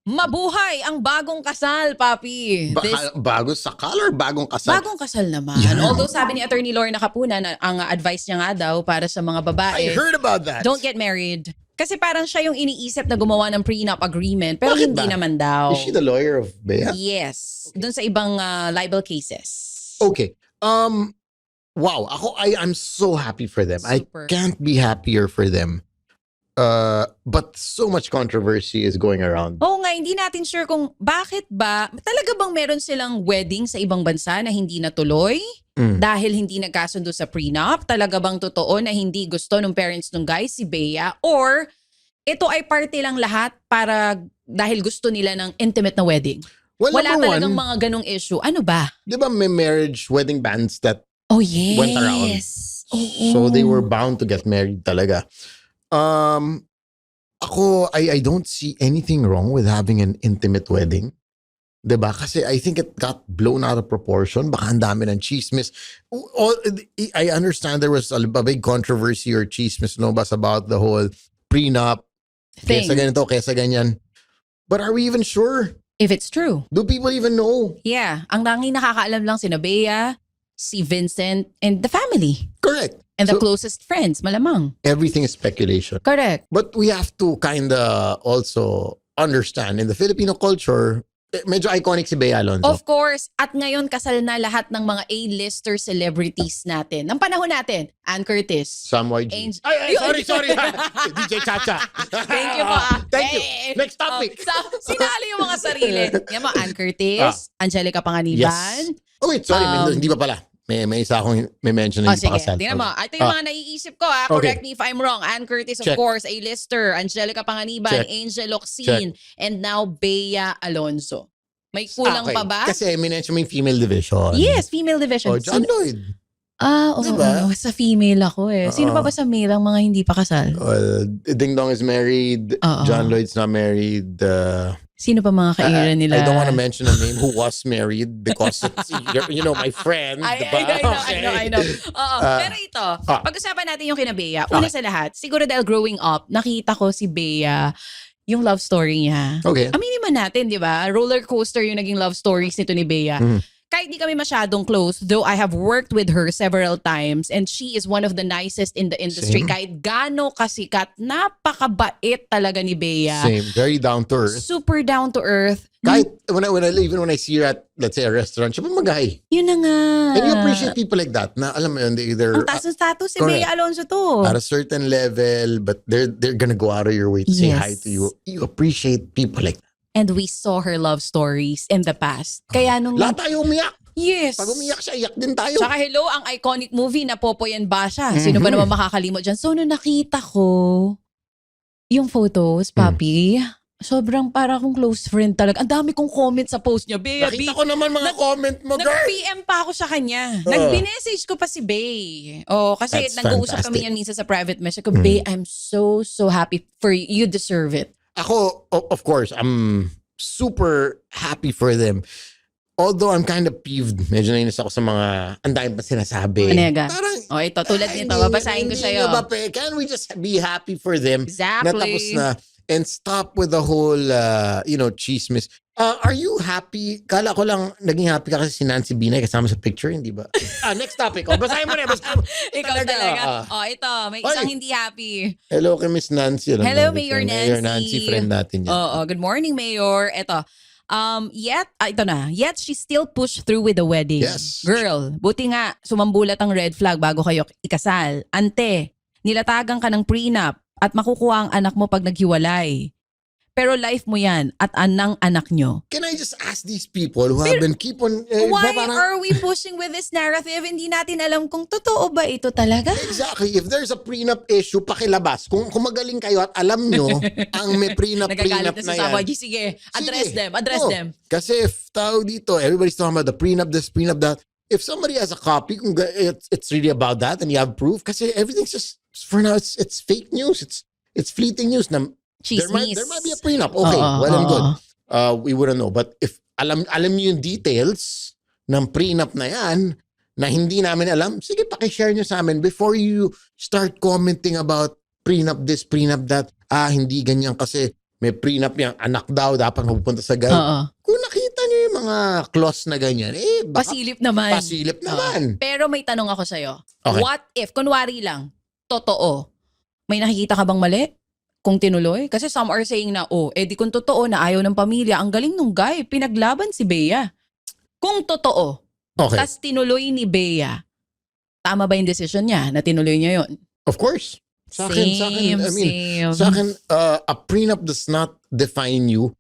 Mabuhay ang bagong kasal, papi. Bago sakal or bagong kasal? Bagong kasal naman. Yeah. Although sabi ni Attorney Lorna Capuna na ang advice niya nga daw para sa mga babae, I heard about that. don't get married. Kasi parang siya yung iniisip na gumawa ng prenup agreement, pero Bakit hindi ba? naman daw. Is she the lawyer of Bea? Yes. Doon sa ibang libel cases. Okay. Wow. I'm so happy for them. Super. I can't be happier for them. But so much controversy is going around. Oo nga, hindi natin sure kung bakit ba, talaga bang meron silang wedding sa ibang bansa na hindi natuloy? Dahil hindi nagkasundo sa prenup? Talaga bang totoo na hindi gusto ng parents ng guy si Bea? Or ito ay parte lang lahat para dahil gusto nila ng intimate na wedding? Well, Wala number talagang one, mga ganong issue. Ano ba? di ba may marriage wedding bands that Oh yes. went around? Oo. So they were bound to get married talaga. I don't see anything wrong with having an intimate wedding. Diba? Kasi I think it got blown out of proportion. Baka ang dami ng chismis. I understand there was a big controversy or chismis about the whole prenup. Thing. Kesa ganito, kesa ganyan. But are we even sure? If it's true. Do people even know? Yeah. Ang tanging nakakaalam lang si Bea, si Vincent, and the family. Correct. And the So, closest friends, malamang. everything is speculation. Correct. But we have to kind of also understand in the Filipino culture, medyo iconic si Bea Alonzo. Of course, at ngayon kasal na lahat ng mga A-lister celebrities natin. Ng panahon natin, Ann Curtis. Sam YG. Angel- Ay, sorry. DJ Chacha. Thank you po. Thank you. Eh, Next topic. Sinali yung mga sarili. Yan mo, Ann Curtis, Angelica Panganiban. Oh wait, sorry. Hindi pa pala. May isa akong may mention na Oh, hindi pa sige. kasal. Tingnan mo. Ito yung mga naiisip ko. Correct me if I'm wrong. Ann Curtis, of Check. course, A-lister. Angelica Panganiban, Check. Angel Locsin, and now Bea Alonzo. May kulang Okay. pa ba? Kasi may mention mo yung female division. Yes, female division. Oh, John Lloyd. Oo. Diba? Sa female ako eh. Sino pa ba sa male ang mga hindi pa kasal? Well, Ding Dong is married. Oo. John Lloyd's not married. Sino pa mga kaira nila? I don't want to mention a name who was married because it's, my friend. diba? I know. Oo. Pero ito, pag-usapan natin yung kina Bea. Una sa lahat, siguro dahil growing up, nakita ko si Bea, yung love story niya. Okay. Aminin man natin, di ba? Roller coaster yung naging love stories nito ni Bea. Kahit di kami masyadong close, though I have worked with her several times and she is one of the nicest in the industry. Same. Kahit gaano kasikat, napakabait talaga ni Bea. Same. Very down to earth. Super down to earth. Kahit when I see her at, let's say, a restaurant, siya pa mag-hi. Yun na nga. And you appreciate people like that na alam mo yun, Ang they're taas ng status si correct. Bea Alonzo to. at a certain level, but they're gonna go out of your way to say Yes. hi to you. You appreciate people like that. And we saw her love stories in the past. Kaya nung... Lahat tayo umiyak. Yes. Pag umiyak siya, iyak din tayo. Tsaka hello, ang iconic movie na Popoy and Basha. Sino ba naman makakalimot dyan? So, nung nakita ko yung photos, papi, sobrang para akong close friend talaga. Ang dami kong comment sa post niya. Bea, Nakita ko naman mga comment mo, girl. Nag-PM pa ako sa kanya. Nag-message ko pa si Bey. Oh, kasi That's nag-uusap fantastic. kami yan minsan sa private message ko. Bey, I'm so happy for you. You deserve it. Ako, of course, I'm super happy for them. Although I'm kind of peeved. Medyo nainis ako sa mga ang dami pa sinasabi. Manega. Parang, Oh, ito, tulad ay, nito. Babasahin ko hindi sa'yo. nga ba, can we just be happy for them? Exactly. Na tapos na. And stop with the whole, chismis. Are you happy? Kala ko lang naging happy ka kasi si Nancy Binay kasama sa picture, hindi ba? Next topic. Basahin mo na. Basahin mo. Ikaw talaga. Ito, may isang hindi happy. Hello kay Miss Nancy. Hello, Mayor Mayor Nancy. Nancy, friend natin yan. Good morning, Mayor. Ito. Yet she still pushed through with the wedding. Yes. Girl, buti nga sumambulat ang red flag bago kayo ikasal. Ante, nilatagan ka ng prenup at makukuha ang anak mo pag naghiwalay. Pero life mo yan at anang anak nyo. Can I just ask these people who have been keep on... Why parang- are we pushing with this narrative? Hindi natin alam kung totoo ba ito talaga? Exactly. If there's a prenup issue, pakilabas. Kung magaling kayo at alam nyo ang may prenup Nagagalit na na sa yan. Sabaji. Sige, address Sige. them. Oo. them. Kasi if tao dito, everybody's talking about the prenup this, prenup that. If somebody has a copy, kung it's really about that and you have proof, kasi everything's just, for now, it's fake news. It's fleeting news na there might be a prenup. Okay, well and good. We wouldn't know. But if alam niyo yung details ng prenup na yan, na hindi namin alam, sige, pakishare nyo sa amin before you start commenting about prenup this, prenup that. Hindi ganyan kasi may prenup yung anak daw, dapat mapupunta sa guy. Oo. Kung nakita niyo yung mga clause na ganyan, baka Pasilip naman. pasilip naman. Pero may tanong ako sa'yo. Okay. What if, kunwari lang, totoo, may nakikita ka bang mali? Kung tinuloy? Kasi some are saying na, di kung totoo na ayaw ng pamilya, ang galing nung guy, pinaglaban si Bea. Kung totoo, Okay. tas tinuloy ni Bea, tama ba yung decision niya na tinuloy niya yon? Of course. Sa akin, a prenup does not define you.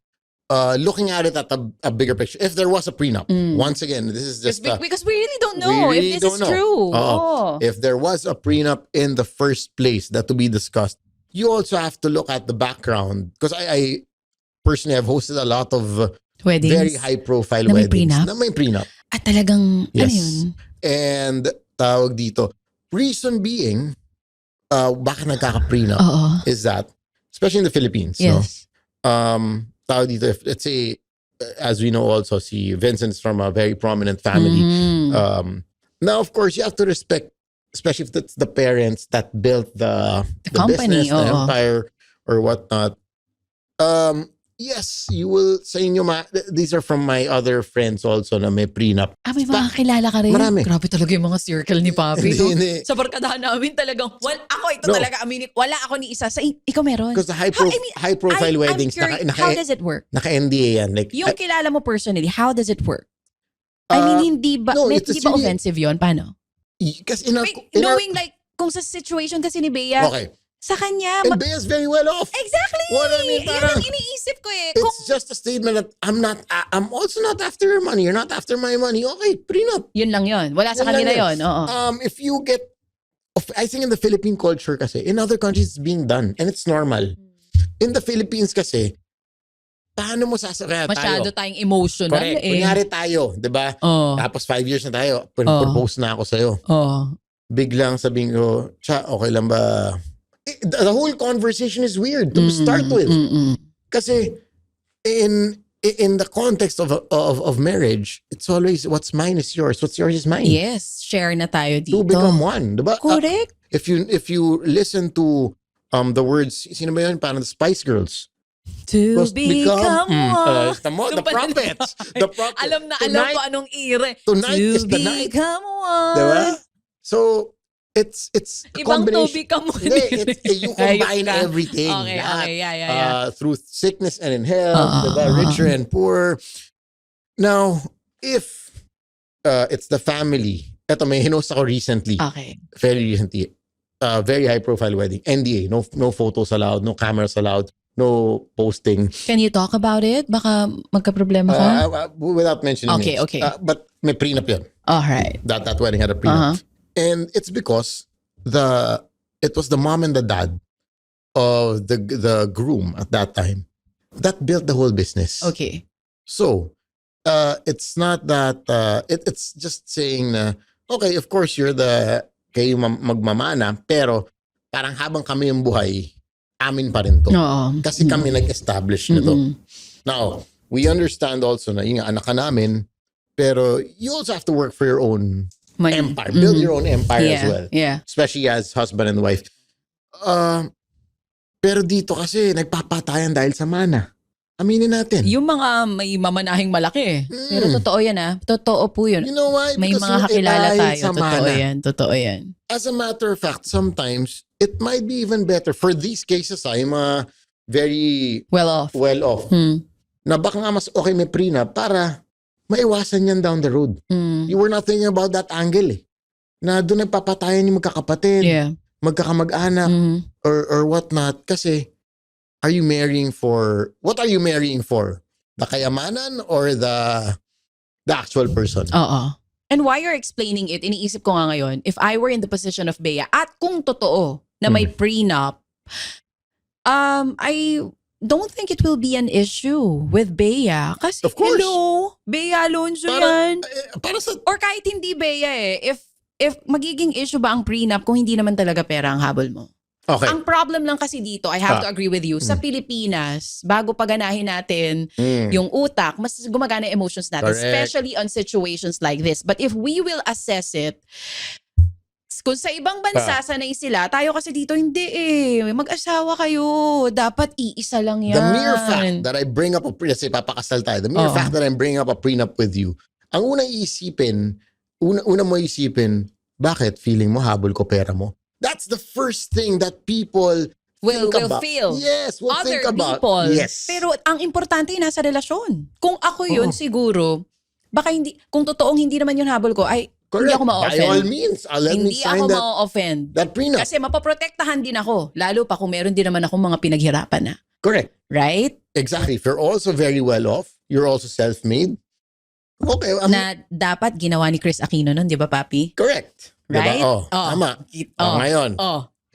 Looking at it at a bigger picture. If there was a prenup, once again, this is just Because we really don't know we really if this is don't know. true. If there was a prenup in the first place that to be discussed, you also have to look at the background. Because I personally have hosted a lot of Weddings. very high-profile Na may weddings prenup? na may prenup. At talagang, Yes. ano yun? And tawag dito, reason being, bakit nagkaka-prenup Oo. is that, especially in the Philippines, no? Yes. Tawag dito, if, let's say, as we know also, si Vincent's from a very prominent family. Mhm. Now, of course, you have to respect, especially if it's the parents that built the company, business, the oo. empire, or whatnot. Yes, you will, sa inyo, these are from my other friends also na may prenup. May mga kilala ka rin? Marami. Grabe talaga yung mga circle ni Papi. no? Hindi. Sa barkadahan namin talagang, ako ito No. talaga, wala ako ni isa. Ikaw meron? Because the high-profile weddings, I'm curious, how does it work? naka-NDA yan. Like, Yung kilala mo personally, how does it work? I mean, hindi ba it's really, really- offensive yon? Paano? Kasi Knowing like, kung sa situation kasi ni Bea, okay. sa kanya, And Bea's very well off. exactly! What I mean, Yan parang- ang iniisip ko eh. Kung It's just a statement that I'm also not after your money. You're not after my money. Okay, prenup. yun lang yun. Wala sa Yun lang kanila yun. yun. Oo. If you get, I think in the Philippine culture kasi, in other countries it's being done and it's normal. In the Philippines kasi, paano mo sasakaya Masyado tayo? tayong emotional Correct. eh. Kunyari tayo, di ba? Oo. Tapos 5 years na tayo, propose na ako sa'yo. Oo. Biglang sabihin ko, okay lang ba? The whole conversation is weird to start with. Kasi in the context of marriage, it's always what's mine is yours, what's yours is mine. Yes, share na tayo dito. To become one, diba? Correct. If you listen to the words, sino ba yun? Parang the Spice Girls. To Must become one. The trumpets. The trumpets. Alam na Tonight- alam ko anong ire. Tonight To is the night. become one. Diba? So it's a Ibang to combination. become one. Hindi, you combine Ayos ka. everything. Okay, lahat. okay, yeah. Through sickness and in health, diba? Richer and poor. Now, if it's the family, eto may hinost ako recently, Okay. fairly recently, very high profile wedding, NDA, no photos allowed, no cameras allowed, no posting. Can you talk about it? Baka magka-problema ka? Without mentioning Okay, names. okay. But may prenup yun. Alright. That wedding had a prenup. And it's because it was the mom and the dad of the groom at that time that built the whole business. Okay. So, it's not that it's just saying na okay, of course you're kayo magmamana, pero parang habang kami yung buhay, amin pa rin to. Oo. Kasi kami nag-establish na to. Now, we understand also na yung anak ka namin, pero you also have to work for your own Money. empire. Build your own empire as well. Yeah. Especially as husband and wife. Pero dito kasi nagpapatayan dahil sa mana. Aminin natin. Yung mga may mamanahing malaki eh. Pero totoo yan ah. Totoo po yun. You know why? May Because mga yung kakilala dahil tayo. sa Totoo mana. yan. Totoo yan. As a matter of fact, sometimes it might be even better for these cases yung mga very Well off. well off. Na baka nga mas okay may prenup para maiwasan yan down the road. You were not thinking about that angle eh. Na doon nagpapatayan yung magkakapatid, Yeah. magkakamag-anak, or whatnot. Kasi, what are you marrying for? The kayamanan or the actual person? Oo. And why you're explaining it, iniisip ko nga ngayon, if I were in the position of Bea, at kung totoo na may prenup, I don't think it will be an issue with Bea. Kasi, Of course. hello, Bea Alonzo yan. Para sa... Or kahit hindi Bea eh, if magiging issue ba ang prenup kung hindi naman talaga pera ang habol mo? Okay. Ang problem lang kasi dito, I have to agree with you, sa Pilipinas, bago paganahin natin yung utak, mas gumagana yung emotions natin, Correct. especially on situations like this. But if we will assess it, Kung sa ibang bansa sanay sila, tayo kasi dito hindi eh. Mag-asawa kayo. Dapat iisa lang yan. The mere fact that I bring up kasi papakasal tayo, the mere fact that I'm bringing up a prenup with you, ang una mo isipin, bakit feeling mo habol ko pera mo? That's the first thing that people will think about. feel. Yes, will Other think about. people. Yes. Pero ang importante nasa relasyon. Kung ako yun siguro, baka hindi, kung totoong hindi naman yun habol ko, ay Correct. hindi ako By all ma-offend. means, let me Hindi sign ako that, ma-offend. that prenup. Kasi mapaprotektahan din ako. Lalo pa kung meron din naman akong mga pinaghirapan na. Correct. Right? Exactly. If you're also very well off, you're also self-made. Okay. Na dapat ginawa ni Chris Aquino nun, di ba, Papi? Correct. Right? Diba? Tama. Ngayon.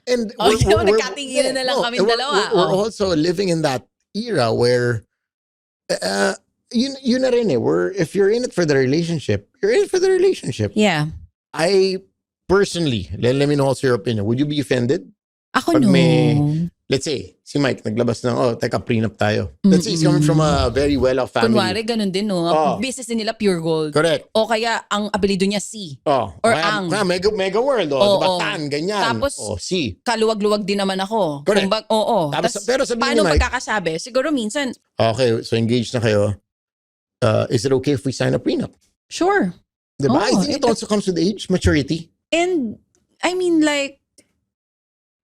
And nagkatinginan na lang kami dalawa. We're also living in that era where yun na rin eh. If you're in it for the relationship, you're in it for the relationship. Yeah. I personally, let me know what's your opinion. Would you be offended? Ako Pag no. Let's say, si Mike naglabas ng, teka, prenup tayo. Let's say he's coming from a very well-off family. Kunwari, ganun din, no? Business din nila pure gold. Correct. O kaya, ang apelido niya C. Or ang. Mega world, diba? Tan, ganyan. Tapos, C. kaluwag-luwag din naman ako. Correct. Tapos, pero sabihin paano ni Mike, pagkakasabi? Siguro minsan, okay, so engaged na kayo. Is it okay if we sign a prenup? sure. Diba? I think it also comes with age, maturity. And, I mean, like,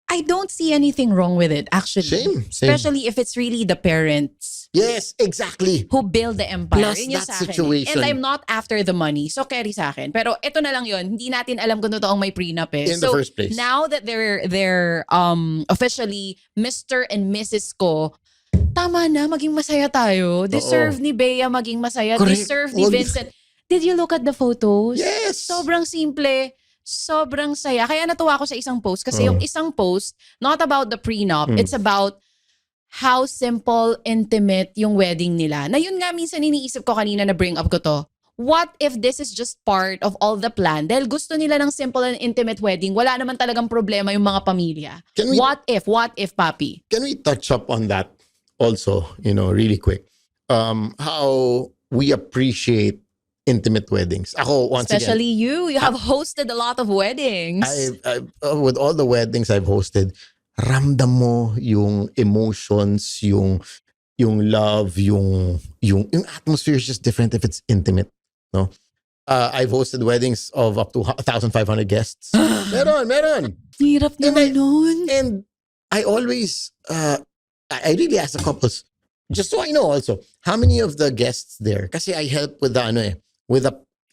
I don't see anything wrong with it, actually. Same. Especially if it's really the parents Yes, exactly. who build the empire. Plus Yun yung that sa akin. situation. And I'm not after the money. So, carry sa akin. Pero ito na lang yun. Hindi natin alam kung totoong may prenup eh. In the first place. Now that they're officially Mr. and Mrs. ko, tama na, maging masaya tayo. Deserve ni Bea maging masaya. Correct. Deserve ni Wag- Vincent. Did you look at the photos? Yes. Sobrang simple. Sobrang saya. Kaya natuwa ako sa isang post. Kasi yung isang post, not about the prenup. It's about how simple, intimate yung wedding nila. Na yun nga minsan iniisip ko kanina na bring up ko to. What if this is just part of all the plan? Dahil gusto nila ng simple and intimate wedding, wala naman talagang problema yung mga pamilya. What if, Papi? Can we touch up on that also, really quick? How we appreciate intimate weddings. Ako, once Especially again, you have hosted a lot of weddings. with all the weddings I've hosted, ramdam mo yung emotions, yung love, yung atmosphere is just different if it's intimate. No? I've hosted weddings of up to 1,500 guests. Meron. Hirap naman nun. And I always, I really ask the couples, just so I know also, how many of the guests there, kasi I help with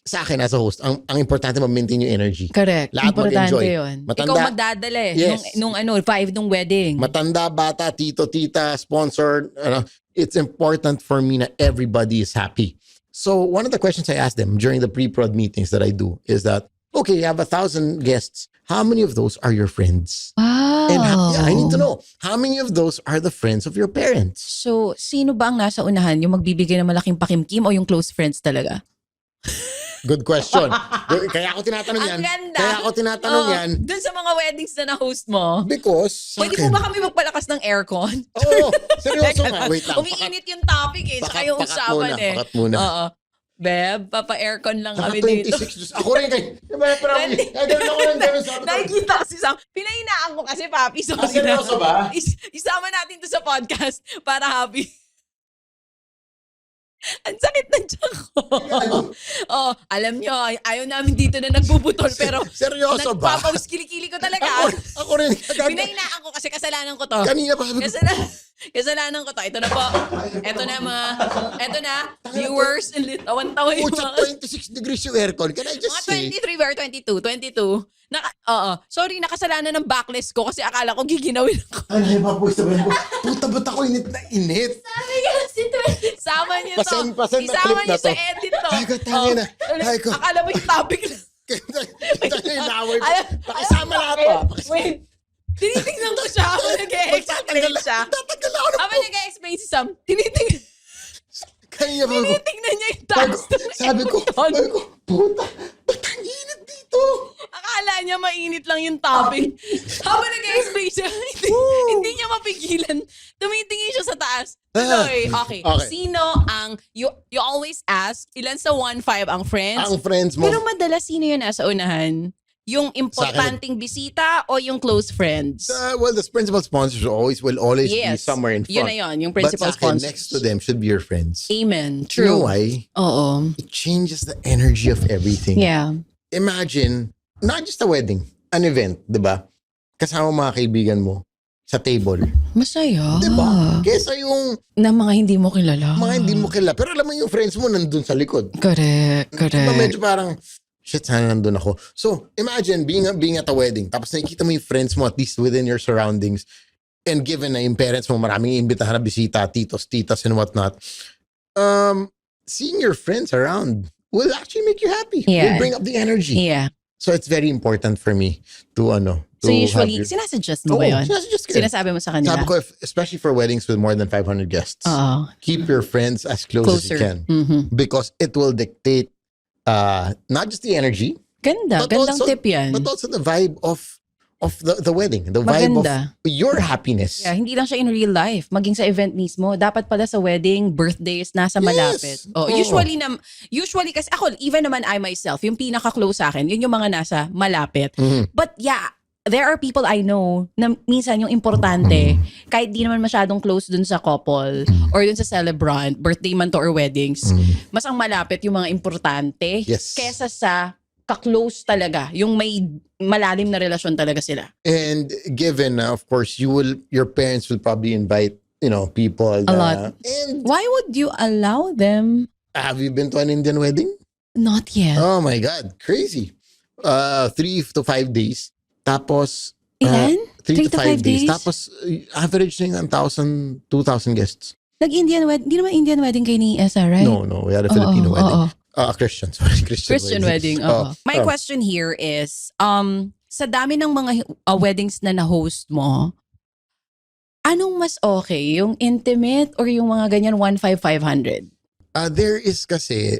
sa akin as a host, ang importante ma-maintain yung energy. Correct. Lahat Importante mag-enjoy. yun. Matanda- Ikaw magdadala eh. Yes. Nung 5 nung wedding. Matanda, bata, tito, tita, sponsor, it's important for me na everybody is happy. So one of the questions I ask them during the pre-prod meetings that I do is that, okay, you have 1,000 guests. How many of those are your friends? Wow. And I need to know, how many of those are the friends of your parents? So, sino ba ang nasa unahan? Yung magbibigay ng malaking pakimkim o yung close friends talaga? Good question. Kaya ako tinatanong yan. Ang ganda. Kaya ako tinatanong yan. Dun sa mga weddings na na-host mo. Because sa Pwede akin, po ba kami magpalakas ng aircon? Oo, seryoso nga. Wait lang. Umiinit yung topic eh. Saka yung usapan eh. Pakat muna. Oo. Beb, papa-aircon lang Saka kami dito. 26. Ako rin kayo. Gano'n ako lang gano'n sabi ko. Nakikita kasi pinahinaan ko kasi, Papi. Sorry seryoso ba? Isama natin to sa podcast para happy. Ang sakit ng tiyan ko. Oh, alam nyo, ayaw namin dito na nagbubutol pero Seryoso ba? nagpapaus kilikili ko talaga. Ako rin. Pinahinaan ko kasi kasalanan ko to. Kanina pa sabi ko. Kasalanan ko to. Ito na po. Ito na, viewers. Tawan-tawa yung Pucha, mga... 26 degrees yung aircon. Can I just say? Mga 23 or 22. Sorry, nakasalanan ng backlist ko kasi akala ko giginawin ako. Ay, papusta ba ko? Puta, ba't ako init na init? Sama niyo to. Pasen na Isama clip na niyo sa to. edit to. Ay, tangin na. Ay, ko. Akala mo yung topic lang. Inaway mo. Pakisama lahat pa. Wait. Tinitingnan ko siya habang nag-e-explain siya. Tatagal ako na Habang nag-e-explain si Sam, tinitingnan niya yung task. Sabi ko, puta, ba't ang init dito? Akala niya mainit lang yung topic. Habang nag-e-explain siya, hindi niya mapigilan. Tumitingin siya sa taas. Tuloy. Okay. Sino ang, you always ask, ilan sa 1-5 ang friends? Ang friends mo. Pero madalas sino yun nasa unahan? Yung importanteng bisita o yung close friends? Well, the principal sponsors will always be Yes. somewhere in front. Yun na yun, yung principal But sa akin, sponsors. next to them should be your friends. Amen. You know True. why? Oo. It changes the energy of everything. Yeah. Imagine, not just a wedding, an event, di ba? Kasama mga kaibigan mo sa table. Masaya. Di ba? Kesa yung Na mga hindi mo kilala. mga hindi mo kilala. Pero alam mo yung friends mo nandun sa likod. Correct. Diba medyo parang, shit, sana nandun ako. So, imagine being at a wedding, tapos nakikita mo yung friends mo at least within your surroundings, and given na yung parents mo, maraming imbitahan na bisita, titos, titas, and whatnot, seeing your friends around will actually make you happy. Yeah. Will bring up the energy. Yeah. So, it's very important for me to, So usually, sinasuggest mo ba yun? Just Sinasabi mo sa kanila? Sabi ko, especially for weddings with more than 500 guests, Oo. keep your friends as close as you Closer. can. Mhm. Because it will dictate not just the energy, Ganda. But Gandang also- tip yan. but also the vibe of the wedding, the vibe Maganda. of your happiness. Yeah, hindi lang siya in real life. Maging sa event mismo. Dapat pala sa wedding, birthdays, nasa malapit. Oh, Oo. usually kasi ako, even naman I myself, yung pinaka-close sa akin, yun yung mga nasa malapit. Mhm. But yeah, there are people I know na minsan yung importante, kahit di naman masyadong close dun sa couple or dun sa celebrant, birthday man to or weddings, mas ang malapit yung mga importante Yes. kesa sa ka-close talaga. Yung may malalim na relasyon talaga sila. And given, of course, your parents will probably invite, people. A lot. And Why would you allow them? have you been to an Indian wedding? Not yet. Oh my God, crazy. 3 to 5 days. Tapos, Ilan? 3 to 5 days. Tapos, average na yung 1,000, 2,000 guests. Nag-Indian wedding. Di naman Indian wedding kay ni Esa, right? No, we had a Filipino Oo, wedding. oo. Christian, sorry. Christian wedding. Oh, My question here is, sa dami ng mga weddings na na-host mo, anong mas okay? Yung intimate or yung mga ganyan 1,500? There is kasi,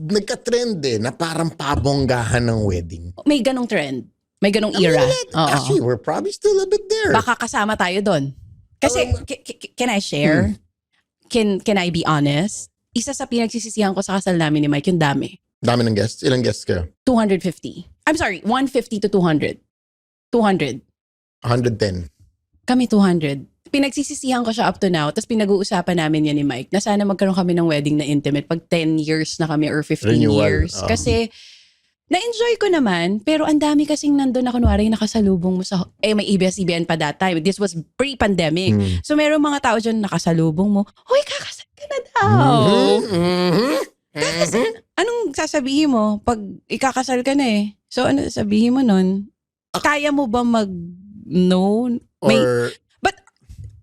nagka-trend na parang pabonggahan ng wedding. May ganong trend. May ganong era. Oo. Actually, we're probably still a bit there. Baka kasama tayo doon. Kasi, can I share? Can I be honest? Isa sa pinagsisisihan ko sa kasal namin ni Mike, yung dami. Dami ng guests. Ilang guests kayo? 250. I'm sorry, 150 to 200. 200. 110. Kami 200. Pinagsisisihan ko siya up to now. Tapos pinag-uusapan namin yan ni Mike na sana magkaroon kami ng wedding na intimate pag 10 years na kami or 15 Renewal. years. Kasi na-enjoy ko naman, pero ang dami kasing nandun na kunwari nakasalubong mo sa, may ABS-CBN pa that time. This was pre-pandemic. So meron mga tao dyan nakasalubong mo, hoy, kakasal ka na daw. Anong sasabihin mo pag ikakasal ka na eh? So ano sasabihin mo nun? Kaya mo ba mag-no? Or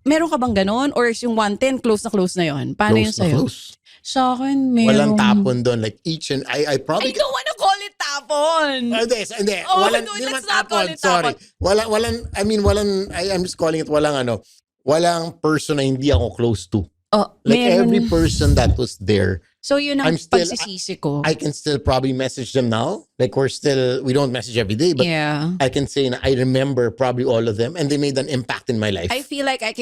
Meron ka bang ganon? Or is yung 110, close na yon? Paano yun close na sa'yo? close. Sa akin, meron. Walang tapon doon. Like each and I I probably... don't wanna call it tapon. Hindi. Oh, Walang, no, di naman let's not call tapon. it Sorry. tapon. I'm just calling it walang person na hindi ako close to. Oh, Like meron. every person that was there, So yun ang I'm still- pagsisisi ko. I can still probably message them now. Like we don't message every day, but yeah. I can say na I remember probably all of them and they made an impact in my life. I feel like I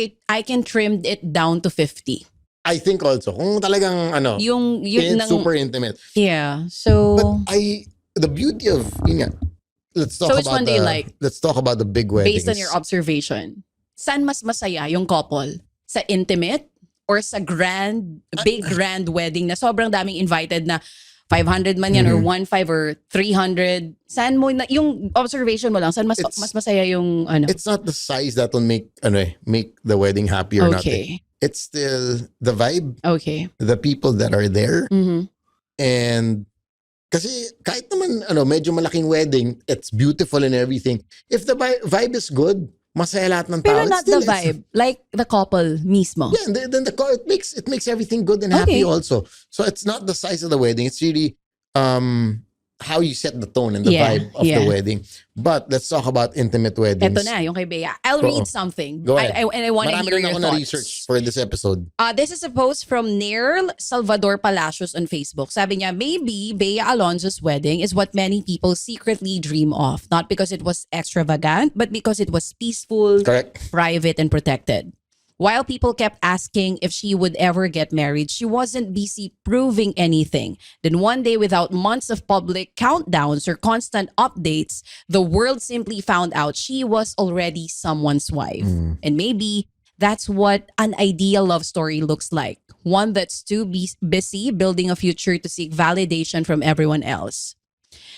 can trim it down to 50. I think also, kung talagang Yung super intimate. yeah. So, But the beauty of, yun nga, let's talk So which about one do you like? Let's talk about the big weddings. based on your observation, saan mas masaya yung couple? Sa intimate or sa big grand wedding na sobrang daming invited na 500 man yan or 1,500 or 300? Saan mo, yung observation mo lang, saan mas masaya yung ano? It's not the size that will make the wedding happy or not. Okay. It's still the vibe, Okay. the people that are there, Mhm. and kasi kahit naman medyo malaking wedding, it's beautiful and everything. If the vibe is good, masaya lahat ng tao. Pero it's not still- the vibe. Like the couple mismo. Yeah, and then it makes everything good and happy Okay. also. So it's not the size of the wedding. It's really how you set the tone and the Yeah, vibe of yeah. the wedding. But let's talk about intimate weddings. Ito na, yung kay Bea. I'll Oo. read something. Go ahead. And I want to Marami hear rin your ako thoughts. na-research for this episode. This is a post from Nerl Salvador Palacios on Facebook. Sabi niya, maybe Bea Alonzo's wedding is what many people secretly dream of. Not because it was extravagant, but because it was peaceful, Correct? private, and protected. While people kept asking if she would ever get married, she wasn't busy proving anything. Then one day, without months of public countdowns or constant updates, the world simply found out she was already someone's wife. And maybe that's what an ideal love story looks like. One that's too busy building a future to seek validation from everyone else.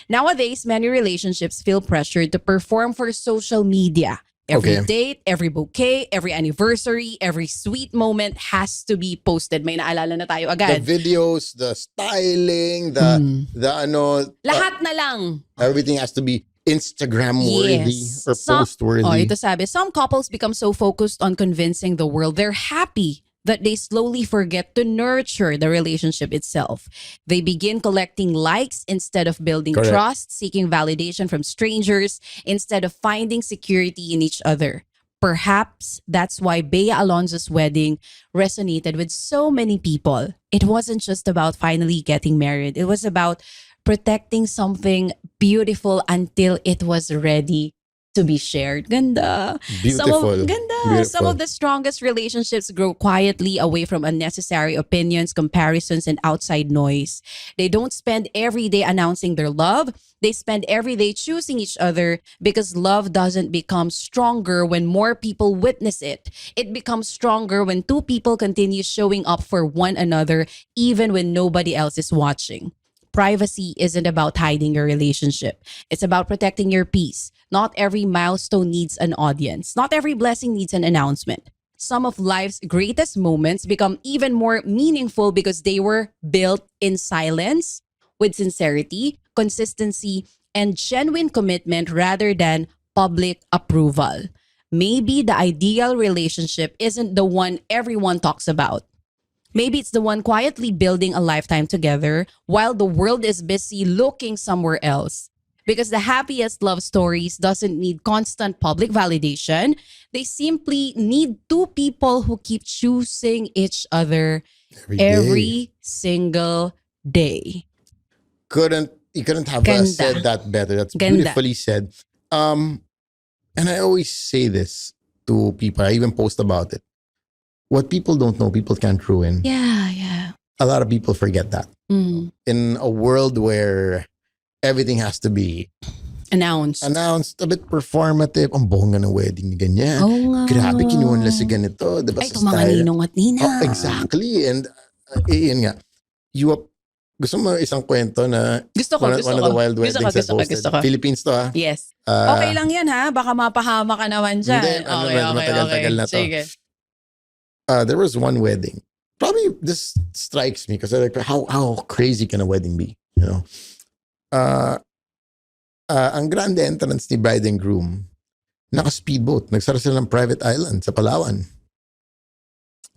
Nowadays, many relationships feel pressured to perform for social media. Every Okay. date, every bouquet, every anniversary, every sweet moment has to be posted. May naalala na tayo The agad. videos, the styling, the Lahat na lang. everything has to be Instagram worthy Yes. or post worthy. Oh, ito sabi, some couples become so focused on convincing the world they're happy that they slowly forget to nurture the relationship itself. They begin collecting likes instead of building Correct. trust, seeking validation from strangers instead of finding security in each other. Perhaps that's why Bea Alonzo's wedding resonated with so many people. It wasn't just about finally getting married. It was about protecting something beautiful until it was ready to be shared. Ganda. Beautiful. Ganda. Some Beautiful. of the strongest relationships grow quietly away from unnecessary opinions, comparisons, and outside noise. They don't spend every day announcing their love. They spend every day choosing each other because love doesn't become stronger when more people witness it. It becomes stronger when two people continue showing up for one another even when nobody else is watching. Privacy isn't about hiding your relationship. It's about protecting your peace. Not every milestone needs an audience. Not every blessing needs an announcement. Some of life's greatest moments become even more meaningful because they were built in silence, with sincerity, consistency, and genuine commitment rather than public approval. Maybe the ideal relationship isn't the one everyone talks about. Maybe it's the one quietly building a lifetime together while the world is busy looking somewhere else. Because the happiest love stories doesn't need constant public validation. They simply need two people who keep choosing each other Every day. every single day. You couldn't have Ganda. said that better. That's Ganda. beautifully said. And I always say this to people. I even post about it. What people don't know, people can't ruin. Yeah. A lot of people forget that. Mm. In a world where everything has to be Announced. announced, a bit performative. Ang bongga ng wedding ni ganyan. Oo nga. Grabe, kinuha nila si ganito. Diba, Ay, sa itong mga style. ninong at nina. Oh, exactly. And yun nga. Gusto mo isang kwento na Gusto ko, one gusto of ko. the wild Gusto weddings ko, I gusto ko, posted. gusto ko. Philippines to ha. Yes. Ah, Okay lang yan ha. Baka mapahama ka naman dyan. Hindi, ano naman, matagal-tagal na to. Sige. There was one wedding. Probably this strikes me because like how crazy can a wedding be? You know, ang grand entrance ni bride and groom, naka-speedboat. Nagsara sila ng private island sa Palawan.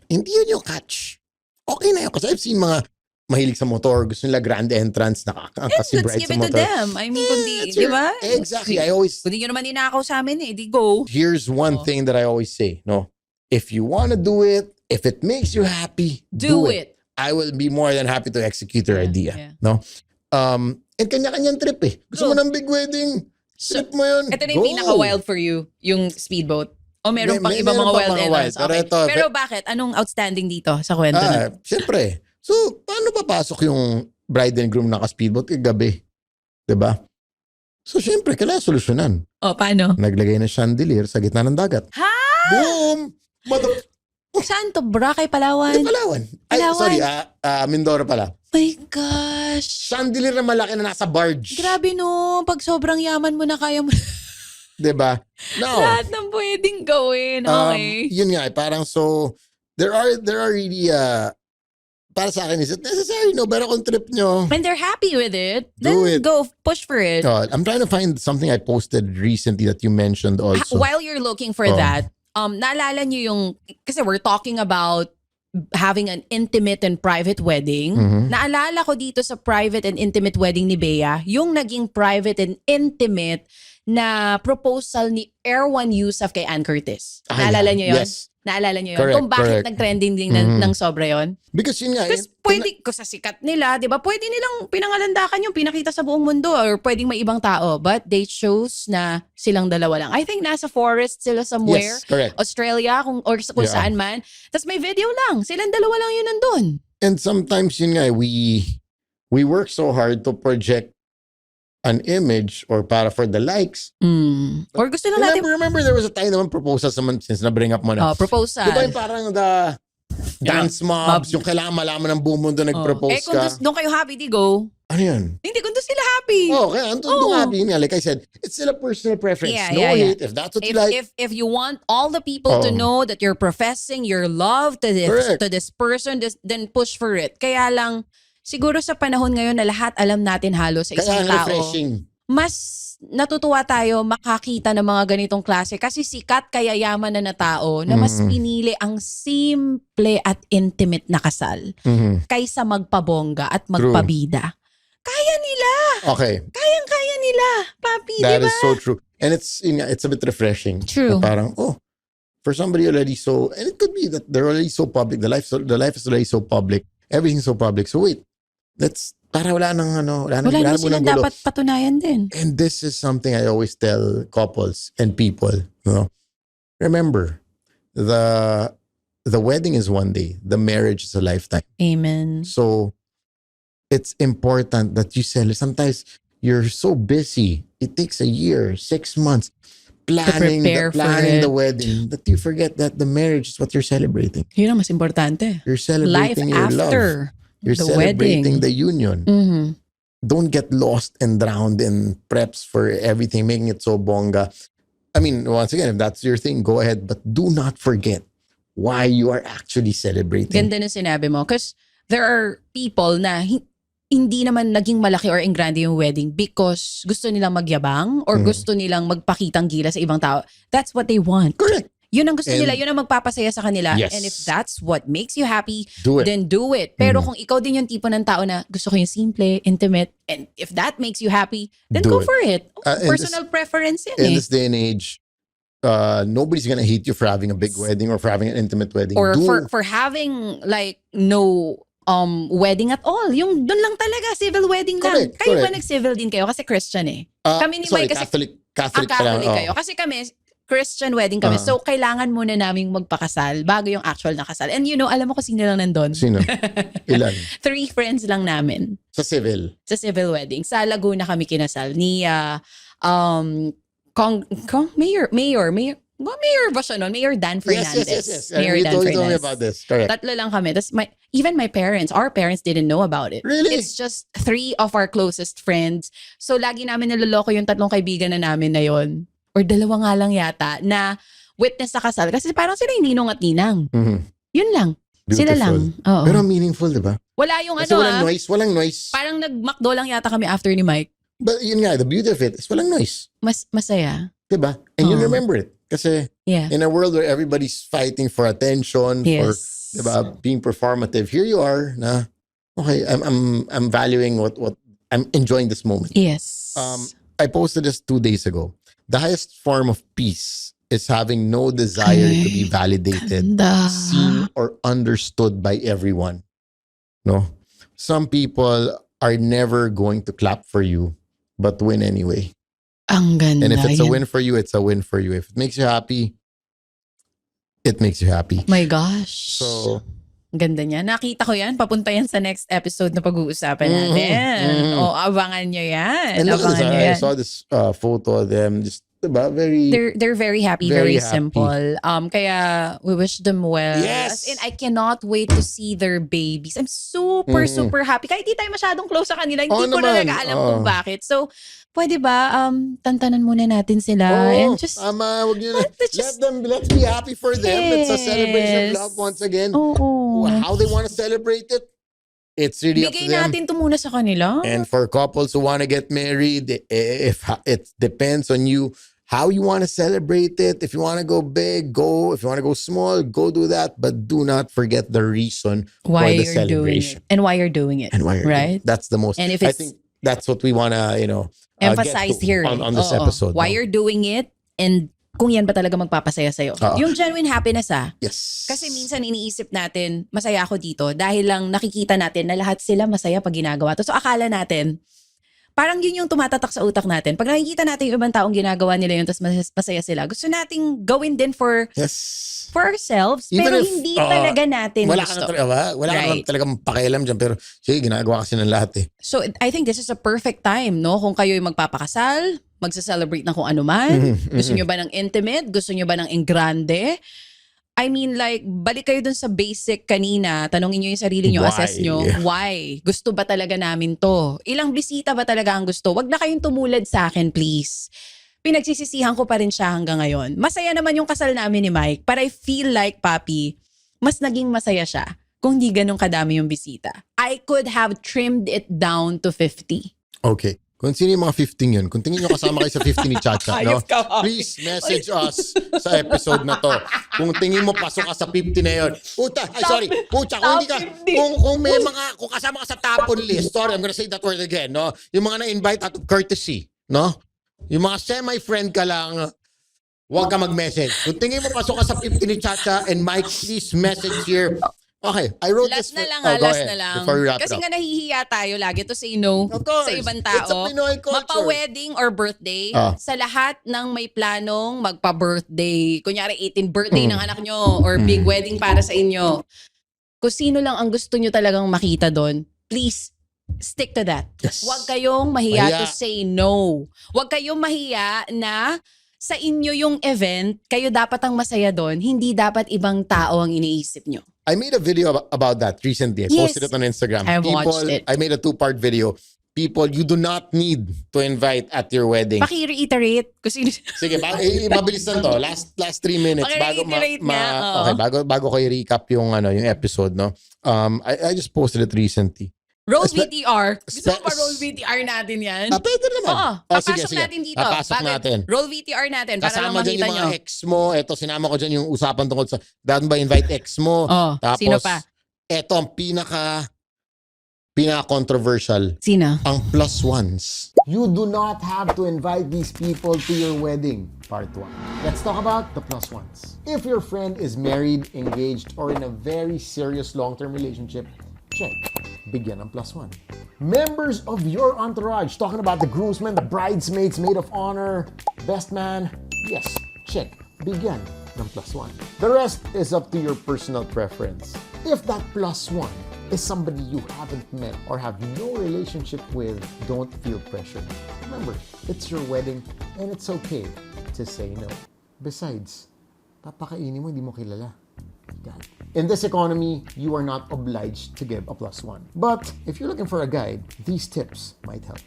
Hindi yun yung catch. Okay na yun kasi I've seen mga mahilig sa motor, gusto nila grand entrance, nakakaangkas si Let's bride give sa it to motor. them. I mean, kundi, That's di ba? Exactly. I always Kundi nyo naman ninakaw sa amin eh. Di go. here's one Oh. thing that I always say, no. If you want to do it, if it makes you happy, Do it. I will be more than happy to execute your Yeah, idea. yeah. No? And kanya-kanyang trip eh. Gusto mo Go. ng big wedding, So, trip mo yun. ito na yung Go. pinaka-wild for you, yung speedboat. O meron pang ibang meron mga pa wild mga entrance. wild. Pero Okay. ito, Pero bakit? Anong outstanding dito sa kwento na? Siyempre. So, paano papasok yung bride and groom naka-speedboat gabi? Diba? So, siyempre, kailangan solusyonan. O, paano? Naglagay ng chandelier sa gitna ng dagat. Ha? Boom! Saan to, bra? Kay Palawan? Palawan. Ay, Palawan. sorry. Mindoro pala. My gosh. Chandelier na malaki na nasa barge. Grabe no. Pag sobrang yaman mo na, kaya mo Diba? Now, lahat ng pwedeng gawin. Okay. yun nga, parang so, there are really, para sa akin, is it necessary? No, pero kung trip nyo, And they're happy with it. Do Then it. go, push for it. I'm trying to find something I posted recently that you mentioned also. While you're looking for Oh. that, naalala nyo yung, kasi we're talking about having an intimate and private wedding. Mhm. Naalala ko dito sa private and intimate wedding ni Bea, yung naging private and intimate na proposal ni Erwan Yusuf kay Ann Curtis. Ah, Naalala yeah. niyo yun? Yes. Naalala niyo yun? Correct, Kung bakit correct. nag-trending din ng sobra yun? Because yun nga. Kasi pwede ko sa sikat nila, di ba? Pwede nilang pinangalandakan yung pinakita sa buong mundo or pwedeng may ibang tao. But they chose na silang dalawa lang. I think nasa forest sila somewhere. Yes, correct. Australia, kung Yeah. saan man. Tapos may video lang. Silang dalawa lang yun nandun. And sometimes yun nga, we work so hard to project an image or para for the likes. Or gusto lang natin, Remember there was a time naman proposal naman since na-bring up mo na. proposal. Diba yung parang the dance mobs, yung kailangan malaman ng buong mundo nag-propose kung ka. doon kayo happy, di go. Ano yun? Hindi, kung doon sila happy. Oh, kaya doon happy nga. Like I said, it's still a personal preference. Yeah, No yeah, hate. If that's what you like. If you want all the people to know that you're professing your love to this person, then push for it. Kaya lang, siguro sa panahon ngayon na lahat alam natin halos sa isang Kaya tao, refreshing. mas natutuwa tayo makakita ng mga ganitong klase kasi sikat kaya yaman na tao na mas pinili ang simple at intimate na kasal kaysa magpabongga at magpabida. Kaya nila. Okay. Kayang-kaya nila, papi, di That ba? is so true. And it's a bit refreshing. True. Na parang, for somebody already so, and it could be that they're already so public, the life is already so public, everything's so public. So wait, para wala nang Wala na silang gulo. dapat patunayan din. And this is something I always tell couples and people, remember, the wedding is one day, the marriage is a lifetime. Amen. So it's important that you celebrate. Sometimes you're so busy. It takes a year, 6 months planning the wedding that you forget that the marriage is what you're celebrating. Yun ang mas importante. You're Life celebrating your love. after You're the celebrating wedding. the union. Don't get lost and drowned in preps for everything, making it so bongga. I mean, once again, if that's your thing, go ahead. But do not forget why you are actually celebrating. Ganda na sinabi mo. Because there are people na hindi naman naging malaki or engrande yung wedding because gusto nilang magyabang or gusto nilang magpakitang gila sa ibang tao. That's what they want. Correct. Yun ang gusto nila. Yun ang magpapasaya sa kanila. Yes. And if that's what makes you happy, Do it. then do it. Pero kung ikaw din yung tipo ng tao na gusto ko yung simple, intimate, and if that makes you happy, then Do go it. for it. In Personal preference yun In eh. this day and age, nobody's gonna hate you for having a big wedding or for having an intimate wedding. Or for having like no wedding at all. Yung doon lang talaga, civil wedding lang. Correct, Kayo ba correct. nag-civil din kayo? Kasi Christian eh. Kami ni sorry, Mike kasi Catholic Catholic pala. kayo. Kasi kami, Christian wedding kami. So, kailangan muna naming magpakasal bago yung actual na kasal. And alam mo kung sino lang nandun? Sino? Ilan? 3 friends lang namin Sa civil. sa civil wedding. Sa Laguna kami kinasal. Ni Mayor ba siya nun? Mayor Dan Fernandez. Yes. Mayor You Dan told me Fernandez. about this. Correct. Tatlo lang kami. Tapos even my parents, our parents didn't know about it. Really? It's just 3 of our closest friends. So lagi namin niloloko yung 3 kaibigan na namin na yon. Or 2 nga lang yata na witness sa kasal. Kasi parang sila yung ninong at ninang. Yun lang. Sila lang. Oo. Pero meaningful, di ba? Wala yung Kasi walang noise. Parang nag-McDo lang yata kami after ni Mike. But yun nga, the beauty of it is walang noise. Masaya. Di ba? And you remember it. Kasi Yeah. in a world where everybody's fighting for attention, for Yes. diba, being performative, here you are na, okay, I'm valuing what I'm enjoying this moment. Yes. I posted this 2 days ago. The highest form of peace is having no desire to be validated, Ganda. seen, or understood by everyone. No? Some people are never going to clap for you, but win anyway. Ang ganda. And if it's a Yan. win for you, it's a win for you. If it makes you happy, it makes you happy. My gosh. So, Ganda niya. Nakita ko yan. Papunta yan sa next episode na pag-uusapan natin. O, abangan nyo yan. and look at Abangan nyo this, I yan. saw this photo of them, just diba, very, They're very happy, Very very, happy. simple. Kaya we wish them well. Yes. As in, I cannot wait to see their babies. I'm super, super happy. Kahit di tayo masyadong close sa kanila, hindi Oo ko naman. talaga alam kung bakit. So, pwede ba, tantanan muna natin sila and just, tama, wag nyo na. let's just- Let's be happy for them. It's a celebration of Yes. love once again. oo. How they want to celebrate it, it's really up to Bigay them. natin to muna sa kanila. And for couples who want to get married, if it depends on you, how you want to celebrate it. If you want to go big, go. If you want to go small, go do that. But do not forget the reason Why for the you're doing celebration. it. And why you're doing it. And why you're doing right? it. That's the most. And if I it's think that's what we wanna, Emphasize get to here. on this Oo. episode. Why no? you're doing it and kung yan ba talaga magpapasaya sa'yo. Oo. Yung genuine happiness Yes. Kasi minsan iniisip natin, masaya ako dito dahil lang nakikita natin na lahat sila masaya pag ginagawa to. So akala natin, parang yun yung tumatatak sa utak natin. Pag nakikita natin yung ibang taong ginagawa nila yun tapos masaya sila, gusto nating gawin din for ourselves, Even pero if, hindi talaga natin wala ka gusto. na talaga, wala ka naman Right. talagang pakialam dyan, pero sige, ginagawa kasi ng lahat eh. So I think this is a perfect time, no? Kung kayo'y magpapakasal, magsa-celebrate ng kung ano man, gusto nyo ba ng intimate, gusto nyo ba ng engrande? I mean, like, balik kayo dun sa basic kanina. Tanongin nyo yung sarili nyo, Why? assess nyo. Why? Gusto ba talaga namin to? Ilang bisita ba talaga ang gusto? Wag na kayong tumulad sa akin, please. Pinagsisisihan ko pa rin siya hanggang ngayon. Masaya naman yung kasal namin ni Mike, but I feel like, Papi, mas naging masaya siya kung di ganun kadami yung bisita. I could have trimmed it down to 50. Okay. Kung sino yung mga 15 yun, kung tingin nyo kasama kayo sa 50 ni Chacha, no? Ayos ka, Papi. Please message us sa episode na to. Kung tingin mo pasok ka sa 50 na yun. Puta, Pucha, kung hindi ka, kung may mga, kung kasama ka sa tapon list, sorry, I'm gonna say that word again, no? Yung mga na-invite out of courtesy, no? Yung mga semi-friend ka lang, huwag ka mag-message. Kung tingin mo pasok ka sa 50 ni Chacha and Mike, please message here. Okay, I wrote Last this. na lang, go last ahead, na lang. before we wrap Kasi it up. nga nahihiya tayo lagi to say no Of course. sa ibang It's a tao. Pinoy culture. Mapa-wedding or birthday, Ah. sa lahat ng may planong magpa-birthday, kunyari 18th birthday ng anak nyo or big wedding para sa inyo, kung sino lang ang gusto nyo talagang makita doon, please, stick to that. Yes. Huwag kayong mahiya Mahiya. to say no. Huwag kayong mahiya na sa inyo yung event, kayo dapat ang masaya doon, hindi dapat ibang tao ang iniisip nyo. I made a video about that recently. I posted it on Instagram. I have watched it. I made a 2-part video. People, you do not need to invite at your wedding. Paki-reiterate. Kasi Sige, mabilis lang to. Last 3 minutes Paki-reiterate nga, oo. okay, bago ko i-recap yung episode, no. I just posted it recently. roll Espe- VTR. Gusto mo espe- pa roll VTR natin yan? Pwede naman. Oo. Papasok Sige. natin dito. Papasok natin. Roll VTR natin para lang Kasama dyan makita yung nyo. mga ex mo. Ito, sinama ko dyan yung usapan tungkol sa dapat ba invite ex mo. Oh, Tapos, sino pa? Ito ang pinaka-controversial. Sino? Ang plus ones. You do not have to invite these people to your wedding. Part 1. Let's talk about the plus ones. If your friend is married, engaged, or in a very serious long-term relationship, check. Bigyan ng plus 1. Members of your entourage. Talking about the groomsmen, the bridesmaids, maid of honor, best man. Yes, check. Bigyan ng plus 1. The rest is up to your personal preference. If that plus 1 is somebody you haven't met or have no relationship with, don't feel pressured. Remember, it's your wedding and it's okay to say no. Besides, papakainin mo, hindi mo kilala. God. In this economy, you are not obliged to give a plus 1. But if you're looking for a guide, these tips might help.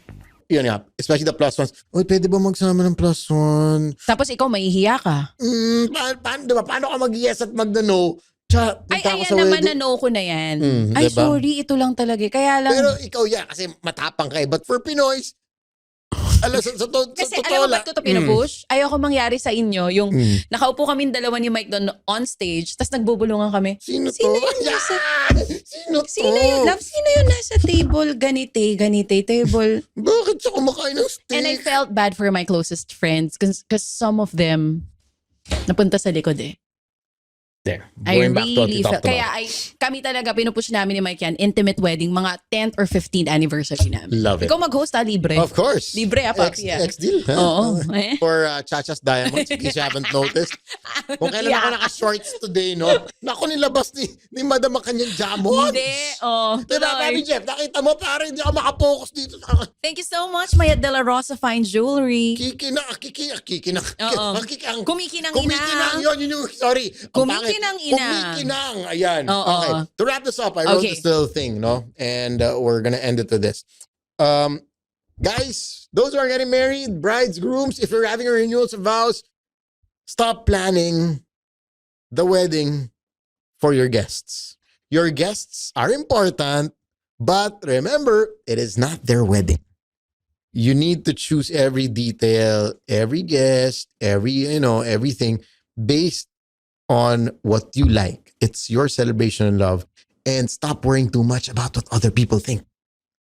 Yun nga, especially the plus ones. Uy, pwede ba magsama ng plus 1? Tapos ikaw, mahihiya ka. Paano ka mag-yes at mag-no? Ay, ayan naman na no ko na yan. Ay, diba? sorry, ito lang talaga. Kaya lang, Pero ikaw kasi matapang ka eh. But for Pinoys, alam, sa kasi totoo alam mo lang. ba't ko ito pinupush? Ayoko mangyari sa inyo yung nakaupo kami dalawa ni Mike doon on stage tapos nagbubulungan kami. Sino to? Sino yun nasa, Sino to? sino yun? Love, sino yun nasa table? Ganite table. Bakit siya kumakain ng steak? And I felt bad for my closest friends because some of them napunta sa likod eh. There. I Going back to what we really felt. talked Kaya about. kami talaga pinupush namin ni Mike yan, intimate wedding, mga 10th or 15th anniversary namin. Love it. Ikaw mag-host libre. Of course. Libre papi. Ex-deal. Oo. For Chacha's Diamonds, in case you haven't noticed. Kung kailan ako naka-shorts today, no? Naku, nilabas ni Madam ang kanyang jamon. Hindi. Oh, Diba, Papi Jeff? Nakita mo, parang hindi ako makapokus dito. Thank you so much, Maya De La Rosa Fine Jewelry. Kikinang. Oo. Kumikinang-inang. Yun yung, sorry. Ang pangit. Kumikinang-inang. Ayan. Oo. Okay. To wrap this up, I wrote Okay. this little thing, no? And we're gonna end it with this. Guys, those who are getting married, brides, grooms, if you're having a renewal of vows, stop planning the wedding for your guests. Your guests are important, but remember, it is not their wedding. You need to choose every detail, every guest, everything based on what you like. It's your celebration of love. And stop worrying too much about what other people think.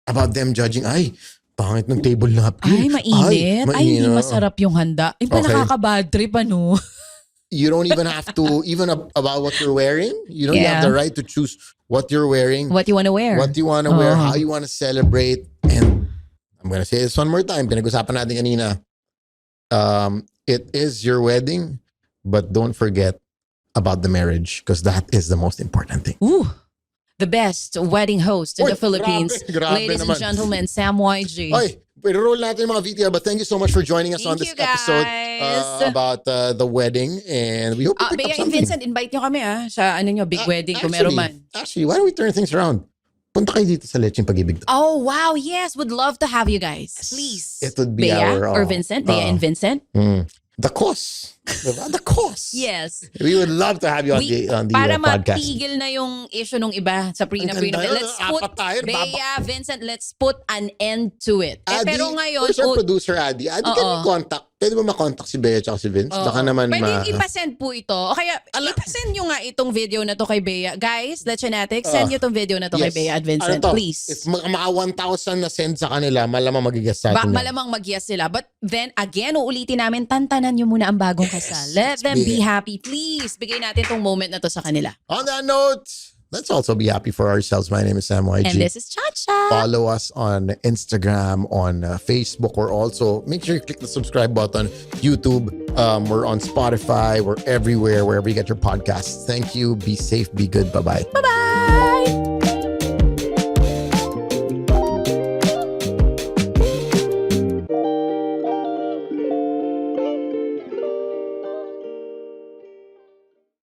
About them judging, ay, pangit ng table napkin. Ay, mainit. Ay, hindi mainit. masarap yung handa. Ay, pa Okay. nakaka-bad trip, ano? You don't even have to, even about what you're wearing. You don't have Yeah. the right to choose what you're wearing, What you wanna wear? what you want to wear, how you want to celebrate. And I'm going to say this one more time. Pinag-usapan natin kanina. It is your wedding, but don't forget about the marriage because that is the most important thing. Ooh, the best wedding host in Uy, the Philippines. grabe Ladies naman. and gentlemen, Sam YG. Oy, roll natin yung mga VTR, but thank you so much for joining us on Thank this you, episode guys. about the wedding, and we hope you picked Bea up and something. Vincent, invite nyo kami sa ano nyo, big wedding kung meron man. Actually, why don't we turn things around? Punta kayo dito sa Lecheng Pag-ibig. Oh, wow. Yes. Would love to have you guys. Please. It would be Bea our... or Vincent. Bea and Vincent. The cause. Diba? The cause. Yes. We would love to have you on the Para podcast. matigil na yung issue nung iba sa prenup. Ang ganda, Let's put, apat tayo, Bea, Vincent, let's put an end to it. Adi, Pero ngayon, where's our producer, Adi? Adi, can you contact? Pwede ba makontak si Bea at si Vince? Baka naman pwede ipasend po ito. O kaya, ipasend nyo nga itong video na to kay Bea. Guys, Let's Genetics, send nyo itong video na to kay Bea at Vincent, Ano to? please. If mga 1,000 na send sa kanila, malamang magigess sa atin. Malamang mag-yes sila. But then, again, uulitin namin, tantanan nyo muna ang bagong kasal. Let them be happy. Please, bigay natin tong moment na to sa kanila. On that note, let's also be happy for ourselves. My name is Sam YG. And this is Chacha. Follow us on Instagram, on Facebook, or also make sure you click the subscribe button. YouTube, we're on Spotify, we're everywhere, wherever you get your podcasts. Thank you. Be safe, be good. Bye-bye. Bye-bye.